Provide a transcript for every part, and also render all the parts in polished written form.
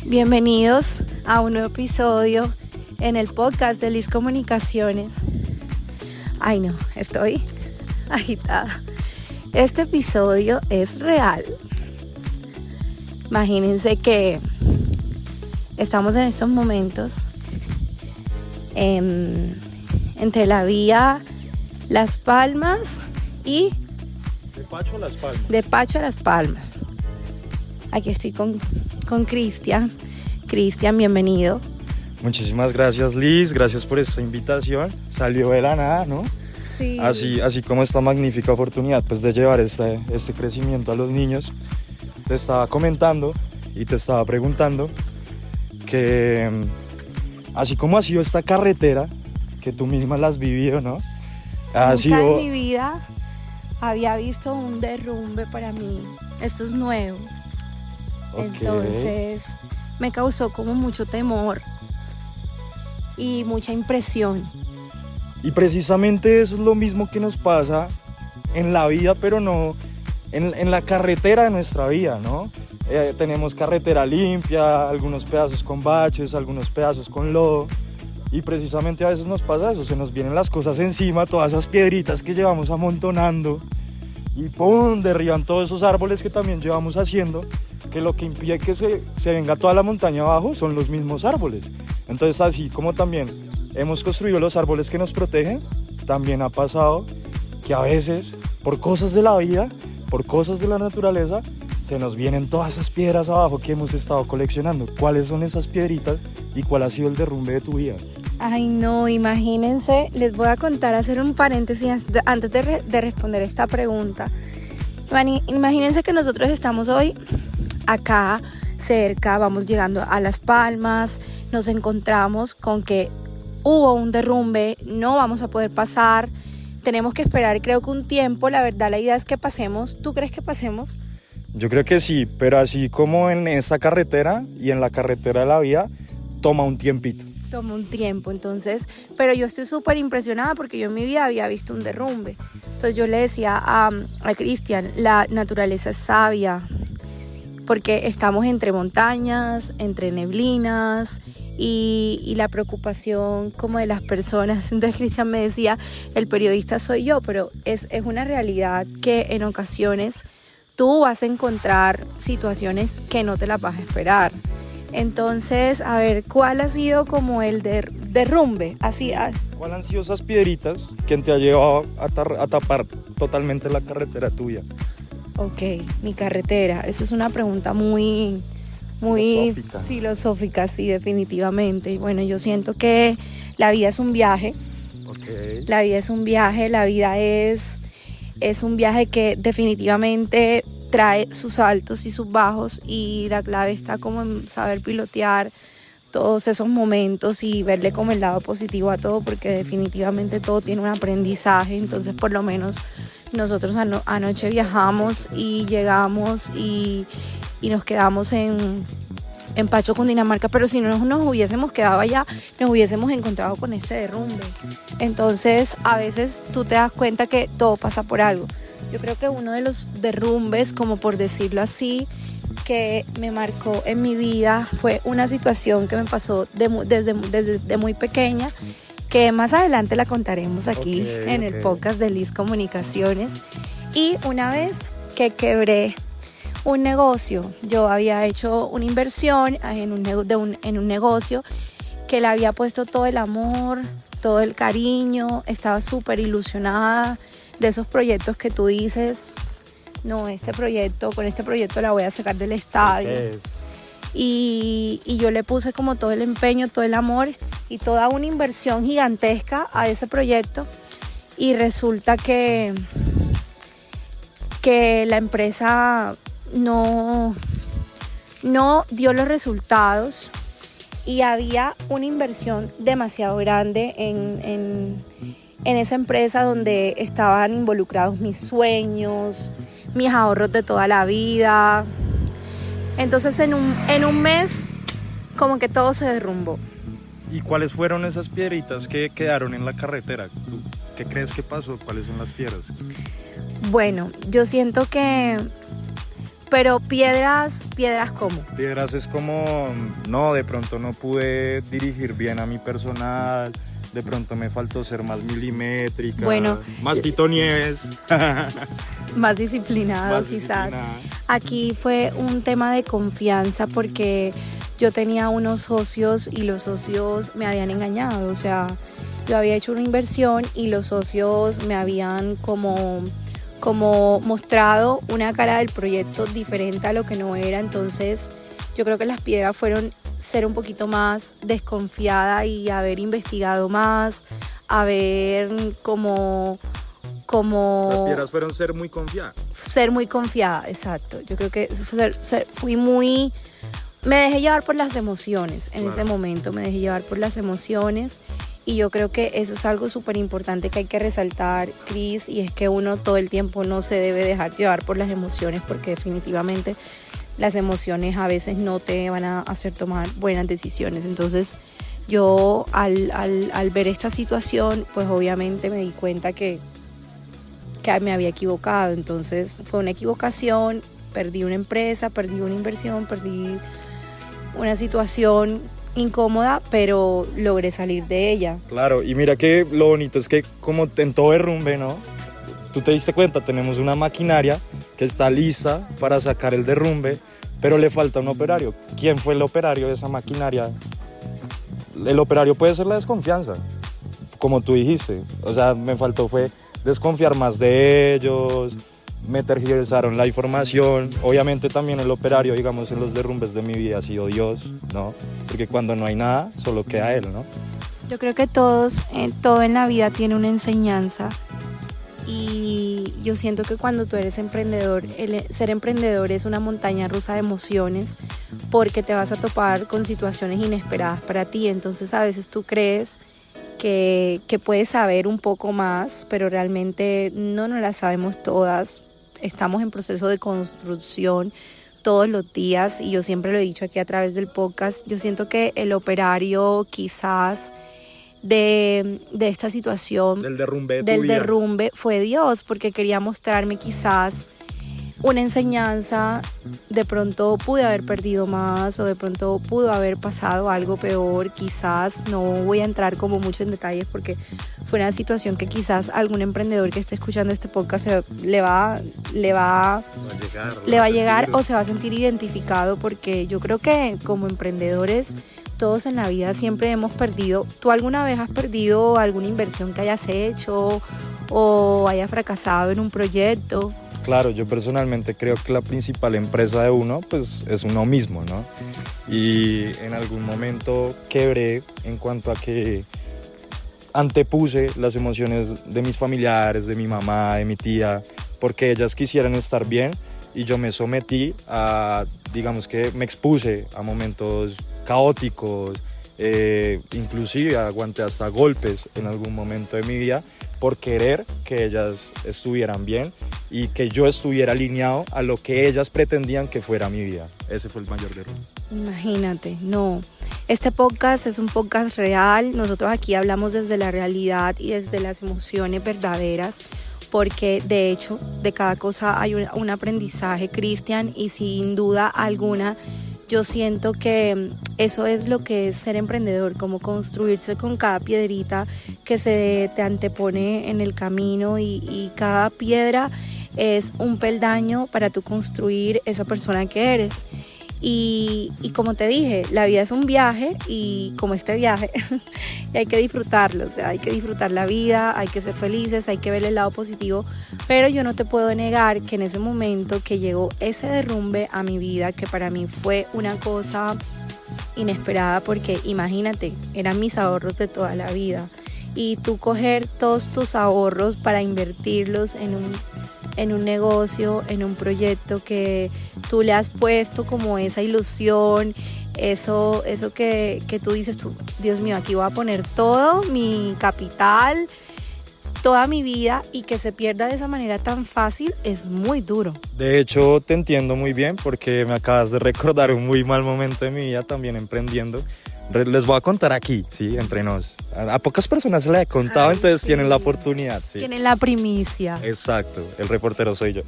Bienvenidos a un nuevo episodio en el podcast de Liz Comunicaciones. Ay no, estoy agitada. Este episodio es real. Imagínense que estamos en estos momentos entre la vía Las Palmas y de Pacho a Las Palmas. De Pacho a Las Palmas. Aquí estoy con Cristian. Cristian, bienvenido. Muchísimas gracias, Liz. Gracias por esta invitación. Salió de la nada, ¿no? Sí. Así como esta magnífica oportunidad pues, de llevar este crecimiento a los niños. Te estaba comentando y te estaba preguntando que así como ha sido esta carretera, que tú misma la has vivido, ¿no? Nunca en mi vida había visto un derrumbe para mí. Esto es nuevo. Okay. Entonces me causó como mucho temor y mucha impresión. Y precisamente eso es lo mismo que nos pasa en la vida, pero no en la carretera de nuestra vida, ¿no? Tenemos carretera limpia, algunos pedazos con baches, algunos pedazos con lodo. Y precisamente a veces nos pasa eso, se nos vienen las cosas encima, todas esas piedritas que llevamos amontonando y ¡pum!, derriban todos esos árboles que también llevamos haciendo, que lo que impide que se venga toda la montaña abajo son los mismos árboles. Entonces, así como también hemos construido los árboles que nos protegen, también ha pasado que a veces, por cosas de la vida, por cosas de la naturaleza, se nos vienen todas esas piedras abajo que hemos estado coleccionando. ¿Cuáles son esas piedritas y cuál ha sido el derrumbe de tu vida? Ay no, imagínense, les voy a contar, hacer un paréntesis antes de responder esta pregunta. Imagínense que nosotros estamos hoy acá cerca, vamos llegando a Las Palmas, nos encontramos con que hubo un derrumbe, no vamos a poder pasar, tenemos que esperar creo que un tiempo, la verdad la idea es que pasemos. ¿Tú crees que pasemos? Yo creo que sí, pero así como en esta carretera y en la carretera de la vida, toma un tiempito. Toma un tiempo, entonces, pero yo estoy súper impresionada porque yo en mi vida había visto un derrumbe. Entonces yo le decía a Cristian, la naturaleza es sabia, porque estamos entre montañas, entre neblinas y la preocupación como de las personas. Entonces Cristian me decía, el periodista soy yo, pero es una realidad que en ocasiones tú vas a encontrar situaciones que no te las vas a esperar. Entonces, a ver, ¿cuál ha sido como el derrumbe? ¿Cuáles han sido esas piedritas que te ha llevado a tapar totalmente la carretera tuya? Ok, mi carretera. Eso es una pregunta muy filosófica, sí, definitivamente. Y bueno, yo siento que la vida es un viaje. Okay. La vida es un viaje, la vida es un viaje que definitivamente trae sus altos y sus bajos, y la clave está como en saber pilotear todos esos momentos y verle como el lado positivo a todo, porque definitivamente todo tiene un aprendizaje. Entonces por lo menos nosotros anoche viajamos y llegamos y nos quedamos en Pacho, Cundinamarca, pero si no nos hubiésemos quedado allá, nos hubiésemos encontrado con este derrumbe. Entonces a veces tú te das cuenta que todo pasa por algo. Yo creo que uno de los derrumbes, como por decirlo así, que me marcó en mi vida fue una situación que me pasó desde muy pequeña, que más adelante la contaremos aquí en el podcast de Liz Comunicaciones. Y una vez que quebré un negocio, yo había hecho una inversión en un negocio que le había puesto todo el amor, todo el cariño, estaba súper ilusionada de esos proyectos que tú dices, no, con este proyecto la voy a sacar del estadio. Y yo le puse como todo el empeño, todo el amor y toda una inversión gigantesca a ese proyecto, y resulta que la empresa no dio los resultados, y había una inversión demasiado grande en esa empresa, donde estaban involucrados mis sueños, mis ahorros de toda la vida. Entonces en un mes como que todo se derrumbó. ¿Y cuáles fueron esas piedritas que quedaron en la carretera? ¿Tú qué crees que pasó? ¿Cuáles son las piedras? Bueno, yo siento que Pero piedras ¿cómo? Piedras es como, no, de pronto no pude dirigir bien a mi personal, de pronto me faltó ser más milimétrica, Bueno, más Tito Nieves. Más disciplinado Más quizás. disciplinada. Aquí fue un tema de confianza porque yo tenía unos socios y los socios me habían engañado. O sea, yo había hecho una inversión y los socios me habían como mostrado una cara del proyecto diferente a lo que no era. Entonces yo creo que las piedras fueron ser un poquito más desconfiada y haber investigado más, haber como Las piedras fueron ser muy confiadas. ser muy confiada, exacto. Yo creo que fui muy... Me dejé llevar por las emociones en ese momento, me dejé llevar por las emociones y yo creo que eso es algo súper importante que hay que resaltar, Cris, y es que uno todo el tiempo no se debe dejar llevar por las emociones porque definitivamente las emociones a veces no te van a hacer tomar buenas decisiones. Entonces yo al ver esta situación, pues obviamente me di cuenta que me había equivocado. Entonces fue una equivocación, perdí una empresa, perdí una inversión, perdí una situación incómoda, pero logré salir de ella. Claro, y mira que lo bonito es que como en todo derrumbe, ¿no? Tú te diste cuenta, tenemos una maquinaria que está lista para sacar el derrumbe, pero le falta un operario. ¿Quién fue el operario de esa maquinaria? El operario puede ser la desconfianza, como tú dijiste. O sea, me faltó fue desconfiar más de ellos, me tergiversaron la información. Obviamente también el operario, digamos, en los derrumbes de mi vida ha sido Dios, ¿no? Porque cuando no hay nada, solo queda Él, ¿no? Yo creo que todo en la vida tiene una enseñanza y yo siento que cuando tú eres emprendedor, ser emprendedor es una montaña rusa de emociones porque te vas a topar con situaciones inesperadas para ti. Entonces a veces tú crees que puedes saber un poco más, pero realmente no las sabemos todas. Estamos en proceso de construcción todos los días y yo siempre lo he dicho aquí a través del podcast. Yo siento que el operario quizás de esta situación, Del derrumbe del derrumbe, fue Dios, porque quería mostrarme quizás una enseñanza. De pronto pude haber perdido más o de pronto pudo haber pasado algo peor. Quizás no voy a entrar como mucho en detalles porque fue una situación que quizás algún emprendedor que esté escuchando este podcast le va a llegar o se va a sentir identificado, porque yo creo que como emprendedores todos en la vida siempre hemos perdido. ¿Tú alguna vez has perdido alguna inversión que hayas hecho o hayas fracasado en un proyecto? Claro, yo personalmente creo que la principal empresa de uno pues es uno mismo, ¿no? Y en algún momento quebré en cuanto a que antepuse las emociones de mis familiares, de mi mamá, de mi tía, porque ellas quisieran estar bien y yo me sometí a, digamos que me expuse a momentos caóticos, inclusive aguanté hasta golpes en algún momento de mi vida por querer que ellas estuvieran bien y que yo estuviera alineado a lo que ellas pretendían que fuera mi vida. Ese fue el mayor error. Imagínate, no. Este podcast es un podcast real. Nosotros aquí hablamos desde la realidad y desde las emociones verdaderas, porque de hecho de cada cosa hay un aprendizaje, Cristian, y sin duda alguna yo siento que eso es lo que es ser emprendedor, como construirse con cada piedrita que se te antepone en el camino y cada piedra es un peldaño para tú construir esa persona que eres. Y como te dije, la vida es un viaje y como este viaje y hay que disfrutarlo, o sea, hay que disfrutar la vida, hay que ser felices, hay que ver el lado positivo, pero yo no te puedo negar que en ese momento que llegó ese derrumbe a mi vida, que para mí fue una cosa inesperada, porque imagínate, eran mis ahorros de toda la vida y tú coger todos tus ahorros para invertirlos en un negocio, en un proyecto que tú le has puesto como esa ilusión, eso que tú dices, Dios mío, aquí voy a poner todo mi capital, toda mi vida, y que se pierda de esa manera tan fácil es muy duro. De hecho, te entiendo muy bien porque me acabas de recordar un muy mal momento de mi vida también emprendiendo. Les voy a contar aquí, ¿sí? Entre nos. A pocas personas se les he contado, Ay, entonces sí. tienen la oportunidad, ¿sí? Tienen la primicia. Exacto, el reportero soy yo.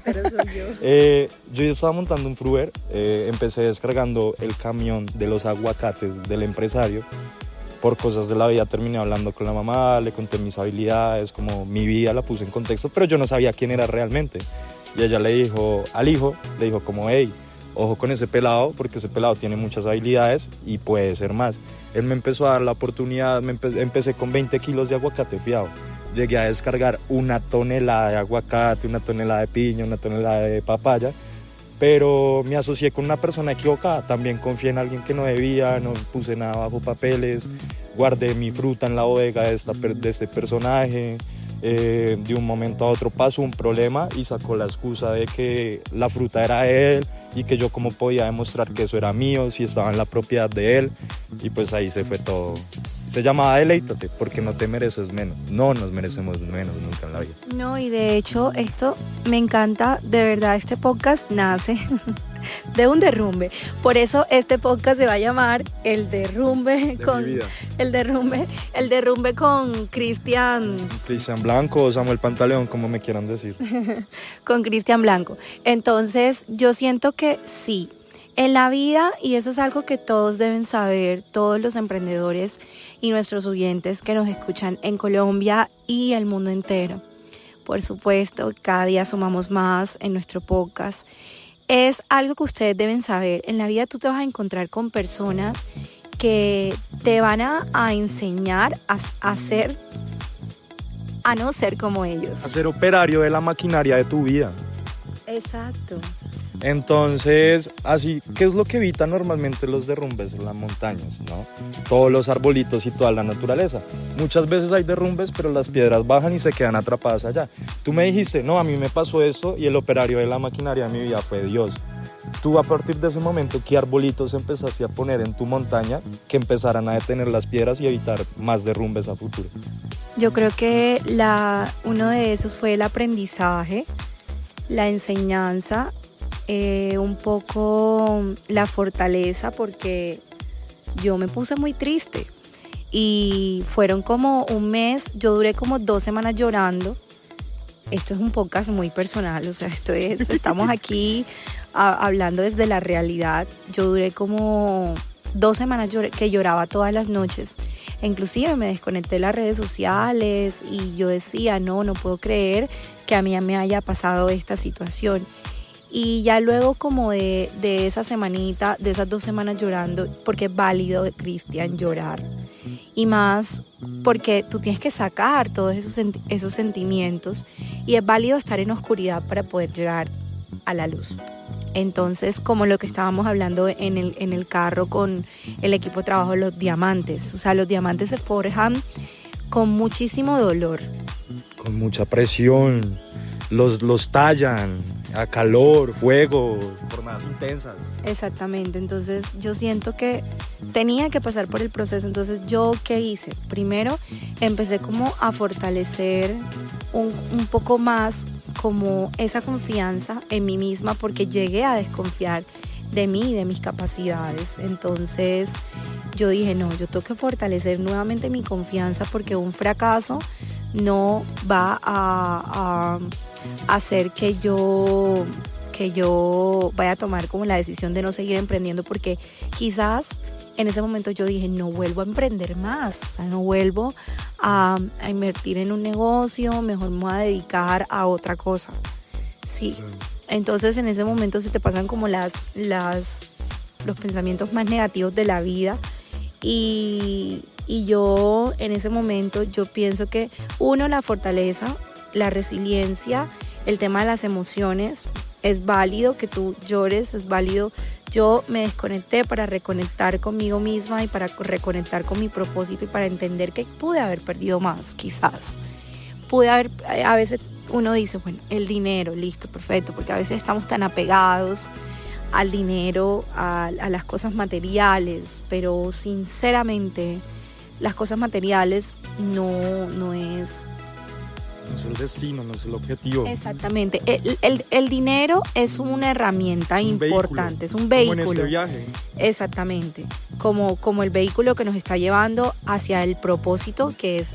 Pero soy yo. Yo estaba montando un Fruver, empecé descargando el camión de los aguacates del empresario. Por cosas de la vida terminé hablando con la mamá, le conté mis habilidades, como mi vida la puse en contexto, pero yo no sabía quién era realmente. Y ella le dijo al hijo, le dijo como, hey, ojo con ese pelado, porque ese pelado tiene muchas habilidades y puede ser más. Él me empezó a dar la oportunidad, empecé con 20 kilos de aguacate fiado. Llegué a descargar 1 tonelada de aguacate, 1 tonelada de piña, 1 tonelada de papaya, pero me asocié con una persona equivocada. También confié en alguien que no debía, no puse nada bajo papeles, guardé mi fruta en la bodega de este personaje. De un momento a otro pasó un problema y sacó la excusa de que la fruta era de él y que yo cómo podía demostrar que eso era mío, si estaba en la propiedad de él, y pues ahí se fue todo. Se llamaba Deleítate, porque no te mereces menos. No nos merecemos menos nunca en la vida. No, y de hecho esto me encanta, de verdad este podcast nace de un derrumbe. Por eso este podcast se va a llamar El Derrumbe De con mi vida. El Derrumbe con Cristian Blanco o Samuel Pantaleón, como me quieran decir. con Cristian Blanco. Entonces, yo siento que sí, en la vida, y eso es algo que todos deben saber, todos los emprendedores y nuestros oyentes que nos escuchan en Colombia y el mundo entero. Por supuesto, cada día sumamos más en nuestro podcast. Es algo que ustedes deben saber. En la vida tú te vas a encontrar con personas que te van a enseñar a no ser como ellos. A ser operario de la maquinaria de tu vida. Exacto. Entonces, así, ¿qué es lo que evita normalmente los derrumbes en las montañas, no? Todos los arbolitos y toda la naturaleza. Muchas veces hay derrumbes, pero las piedras bajan y se quedan atrapadas allá. Tú me dijiste, no, a mí me pasó esto y el operario de la maquinaria de mi vida fue Dios. Tú a partir de ese momento, ¿qué arbolitos empezaste a poner en tu montaña que empezaran a detener las piedras y evitar más derrumbes a futuro? Yo creo que uno de esos fue el aprendizaje, la enseñanza, un poco la fortaleza, porque yo me puse muy triste y fueron como un mes, yo duré como 2 semanas llorando. Esto es un podcast muy personal, o sea, estamos aquí hablando desde la realidad. Yo duré como 2 semanas que lloraba todas las noches. Inclusive me desconecté de las redes sociales y yo decía, no puedo creer que a mí me haya pasado esta situación. Y ya luego como de esa semanita, de esas 2 semanas llorando, porque es válido, Cristian, llorar. Y más porque tú tienes que sacar todos esos sentimientos y es válido estar en oscuridad para poder llegar a la luz. Entonces, como lo que estábamos hablando en el carro con el equipo de trabajo, los diamantes. O sea, los diamantes se forjan con muchísimo dolor. Con mucha presión, los tallan a calor, fuego, jornadas intensas. Exactamente, entonces yo siento que tenía que pasar por el proceso. Entonces, ¿yo qué hice? Primero, empecé como a fortalecer un poco más como esa confianza en mí misma, porque llegué a desconfiar de mí y de mis capacidades. Entonces yo dije, no, yo tengo que fortalecer nuevamente mi confianza, porque un fracaso no va a hacer que yo vaya a tomar como la decisión de no seguir emprendiendo, porque quizás en ese momento yo dije, no vuelvo a emprender más, o sea, no vuelvo a invertir en un negocio, mejor me voy a dedicar a otra cosa. Sí. Entonces en ese momento se te pasan como los pensamientos más negativos de la vida, y yo en ese momento yo pienso que la fortaleza, la resiliencia, el tema de las emociones, es válido que tú llores, es válido. Yo me desconecté para reconectar conmigo misma y para reconectar con mi propósito y para entender que pude haber perdido más, quizás. A veces uno dice, bueno, el dinero, listo, perfecto, porque a veces estamos tan apegados al dinero, a las cosas materiales, pero sinceramente las cosas materiales no es... No es el destino, no es el objetivo. Exactamente. El dinero es una herramienta importante, es un vehículo. Como en este viaje. Exactamente. como el vehículo que nos está llevando hacia el propósito,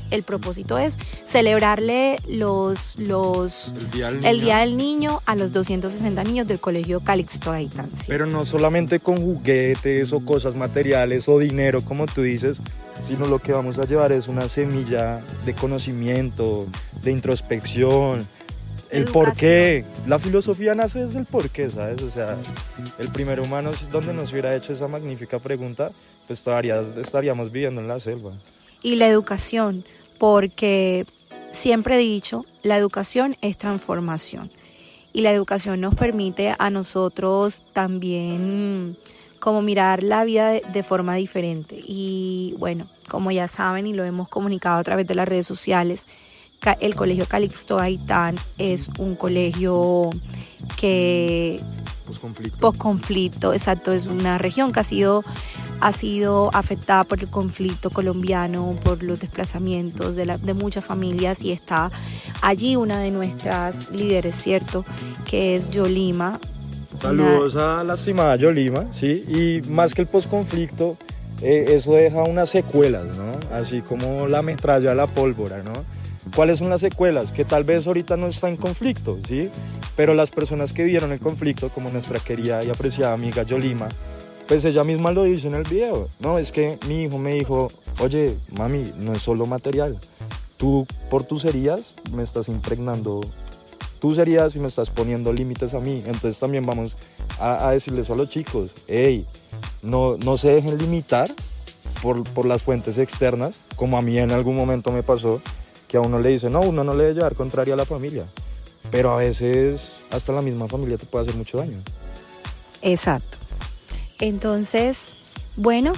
el propósito es celebrarle el Día del Niño a los 260 niños del Colegio Calixto Gaitán. ¿Sí? Pero no solamente con juguetes o cosas materiales o dinero, como tú dices, sino lo que vamos a llevar es una semilla de conocimiento, de introspección, el porqué. La filosofía nace desde el porqué, ¿sabes? O sea, el primer humano, donde nos hubiera hecho esa magnífica pregunta, pues todavía estaríamos viviendo en la selva. Y la educación, porque siempre he dicho, la educación es transformación. Y la educación nos permite a nosotros también como mirar la vida de forma diferente. Y bueno, como ya saben y lo hemos comunicado a través de las redes sociales, el Colegio Calixto Gaitán es un colegio que posconflicto, exacto, es una región que ha sido afectada por el conflicto colombiano, por los desplazamientos de muchas familias, y está allí una de nuestras líderes, ¿cierto? Que es Yolima. Saludos a la estimada Yolima, sí, y más que el posconflicto, eso deja unas secuelas, ¿no? Así como la metralla, la pólvora, ¿no? ¿Cuáles son las secuelas? Que tal vez ahorita no está en conflicto, ¿sí? Pero las personas que vieron el conflicto, como nuestra querida y apreciada amiga Yolima, pues ella misma lo dice en el video, ¿no? Es que mi hijo me dijo, oye, mami, no es solo material. Tú, por tus heridas, me estás impregnando tus heridas y me estás poniendo límites a mí. Entonces también vamos a decirles a los chicos, hey, no se dejen limitar por las fuentes externas, como a mí en algún momento me pasó, que a uno le dice, no, uno no le debe llevar contraria a la familia, pero a veces hasta la misma familia te puede hacer mucho daño. Exacto. Entonces, bueno,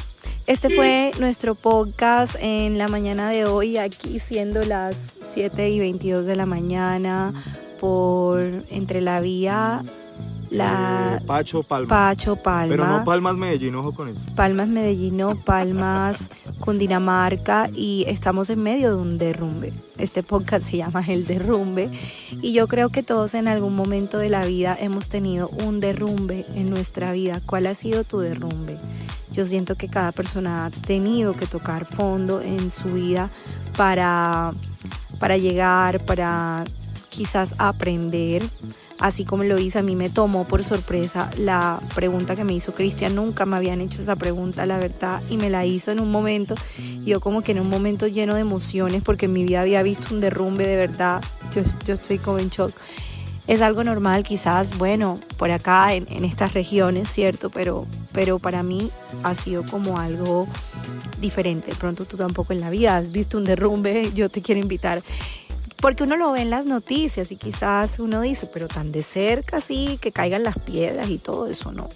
este fue nuestro podcast en la mañana de hoy, aquí siendo las 7:22 de la mañana, entre la vía Pacho, Palma. Pacho, Palma. Pero no Palmas, Medellín, ojo con eso. Palmas, Medellín, no, Palmas, Cundinamarca, y estamos en medio de un derrumbe. Este podcast se llama El Derrumbe, y yo creo que todos en algún momento de la vida hemos tenido un derrumbe en nuestra vida. ¿Cuál ha sido tu derrumbe? Yo siento que cada persona ha tenido que tocar fondo en su vida para llegar, para quizás aprender. Así como lo hice, a mí me tomó por sorpresa la pregunta que me hizo Cristian. Nunca me habían hecho esa pregunta, la verdad, y me la hizo en un momento, yo como que en un momento lleno de emociones, porque en mi vida había visto un derrumbe de verdad. Yo estoy como en shock. Es algo normal quizás, bueno, por acá en estas regiones, ¿cierto? Pero para mí ha sido como algo diferente. De pronto tú tampoco en la vida has visto un derrumbe, yo te quiero invitar. Porque uno lo ve en las noticias y quizás uno dice, pero tan de cerca, sí, que caigan las piedras y todo eso, no.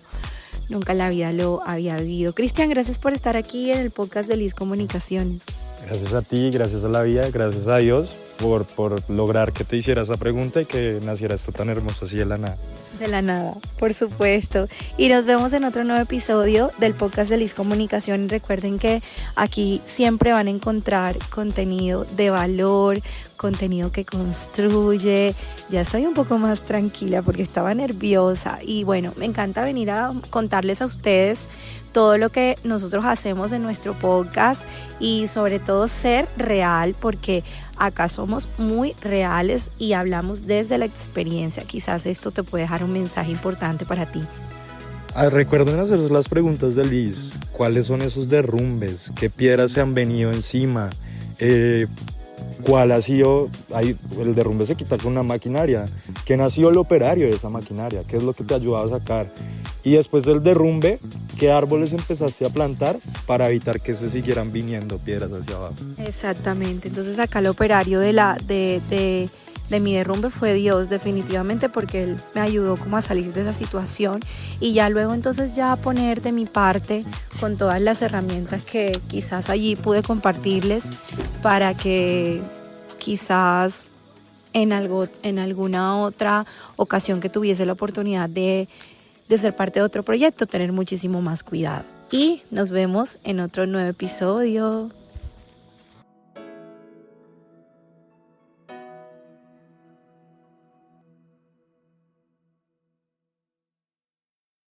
Nunca en la vida lo había vivido. Cristian, gracias por estar aquí en el podcast de Liz Comunicaciones. Gracias a ti, gracias a la vida, gracias a Dios por lograr que te hiciera esa pregunta y que naciera esto tan hermoso así de la nada. De la nada, por supuesto. Y nos vemos en otro nuevo episodio del podcast de Liz Comunicación. Recuerden que aquí siempre van a encontrar contenido de valor, contenido que construye. Ya estoy un poco más tranquila porque estaba nerviosa. Y bueno, me encanta venir a contarles a ustedes todo lo que nosotros hacemos en nuestro podcast y sobre todo ser real, porque acá somos muy reales y hablamos desde la experiencia. Quizás esto te puede dejar un mensaje importante para ti. Recuerden hacer las preguntas de Liz. ¿Cuáles son esos derrumbes? ¿Qué piedras se han venido encima? ¿Cuál ha sido? El derrumbe se quita con una maquinaria. ¿Quién ha sido el operario de esa maquinaria? ¿Qué es lo que te ha ayudado a sacar? Y después del derrumbe, ¿qué árboles empezaste a plantar para evitar que se siguieran viniendo piedras hacia abajo? Exactamente. Entonces acá el operario de mi derrumbe fue Dios, definitivamente, porque Él me ayudó como a salir de esa situación y ya luego entonces ya poner de mi parte con todas las herramientas que quizás allí pude compartirles para que quizás en alguna otra ocasión que tuviese la oportunidad de ser parte de otro proyecto, tener muchísimo más cuidado. Y nos vemos en otro nuevo episodio.